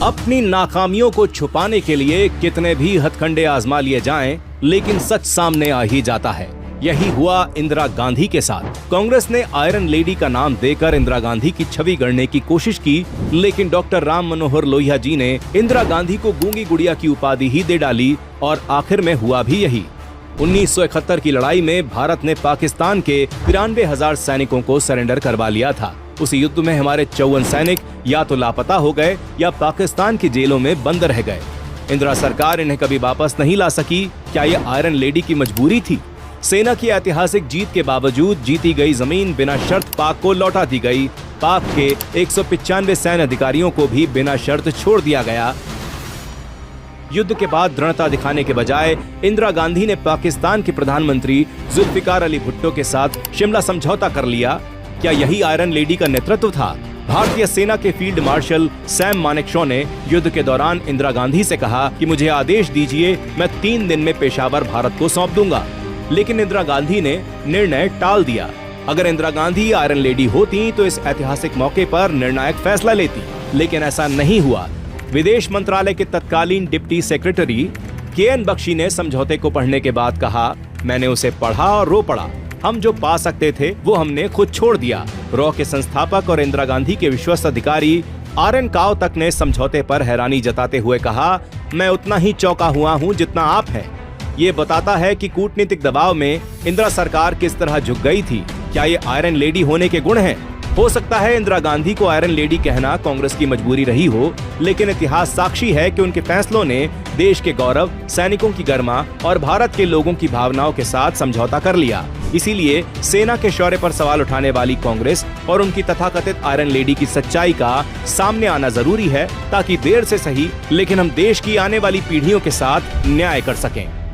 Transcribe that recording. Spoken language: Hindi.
अपनी नाकामियों को छुपाने के लिए कितने भी हथकंडे आजमा लिए जाएं, लेकिन सच सामने आ ही जाता है। यही हुआ इंदिरा गांधी के साथ। कांग्रेस ने आयरन लेडी का नाम देकर इंदिरा गांधी की छवि गढ़ने की कोशिश की, लेकिन डॉक्टर राम मनोहर लोहिया जी ने इंदिरा गांधी को गूंगी गुड़िया की उपाधि ही दे डाली और आखिर में हुआ भी यही। 1971 की लड़ाई में भारत ने पाकिस्तान के 93,000 सैनिकों को सरेंडर करवा लिया था। उस युद्ध में हमारे 54 सैनिक या तो लापता हो गए या पाकिस्तान की जेलों में बंद रह गए। इंदिरा सरकार इन्हें कभी वापस नहीं ला सकी। क्या ये आयरन लेडी की मजबूरी थी? सेना की ऐतिहासिक जीत के बावजूद जीती गई जमीन बिना शर्त पाक को लौटा दी गई। पाक के 195 सैन्य अधिकारियों को भी बिना शर्त छोड़ दिया गया। युद्ध के बाद दृढ़ता दिखाने के बजाय इंदिरा गांधी ने पाकिस्तान के प्रधानमंत्री जुल्फिकार अली भुट्टो के साथ शिमला समझौता कर लिया। क्या यही आयरन लेडी का नेतृत्व था? भारतीय सेना के फील्ड मार्शल सैम मानेकशॉ ने युद्ध के दौरान इंदिरा गांधी से कहा कि मुझे आदेश दीजिए, मैं 3 दिन में पेशावर भारत को सौंप दूंगा। लेकिन इंदिरा गांधी ने निर्णय टाल दिया। अगर इंदिरा गांधी आयरन लेडी होती तो इस ऐतिहासिक मौके पर निर्णायक फैसला लेती, लेकिन ऐसा नहीं हुआ। विदेश मंत्रालय के तत्कालीन डिप्टी सेक्रेटरी KN बख्शी ने समझौते को पढ़ने के बाद कहा, मैंने उसे पढ़ा और रो पड़ा। हम जो पा सकते थे वो हमने खुद छोड़ दिया। रॉ के संस्थापक और इंदिरा गांधी के विश्वस्त अधिकारी RN काव तक ने समझौते पर हैरानी जताते हुए कहा, मैं उतना ही चौंका हुआ हूँ जितना आप हैं। ये बताता है कि कूटनीतिक दबाव में इंदिरा सरकार किस तरह झुक गई थी। क्या ये आयरन लेडी होने के गुण हैं? हो सकता है इंदिरा गांधी को आयरन लेडी कहना कांग्रेस की मजबूरी रही हो, लेकिन इतिहास साक्षी है कि उनके फैसलों ने देश के गौरव, सैनिकों की गरिमा और भारत के लोगों की भावनाओं के साथ समझौता कर लिया। इसीलिए सेना के शौर्य पर सवाल उठाने वाली कांग्रेस और उनकी तथाकथित आयरन लेडी की सच्चाई का सामने आना जरूरी है, ताकि देर से सही लेकिन हम देश की आने वाली पीढ़ियों के साथ न्याय कर सकें।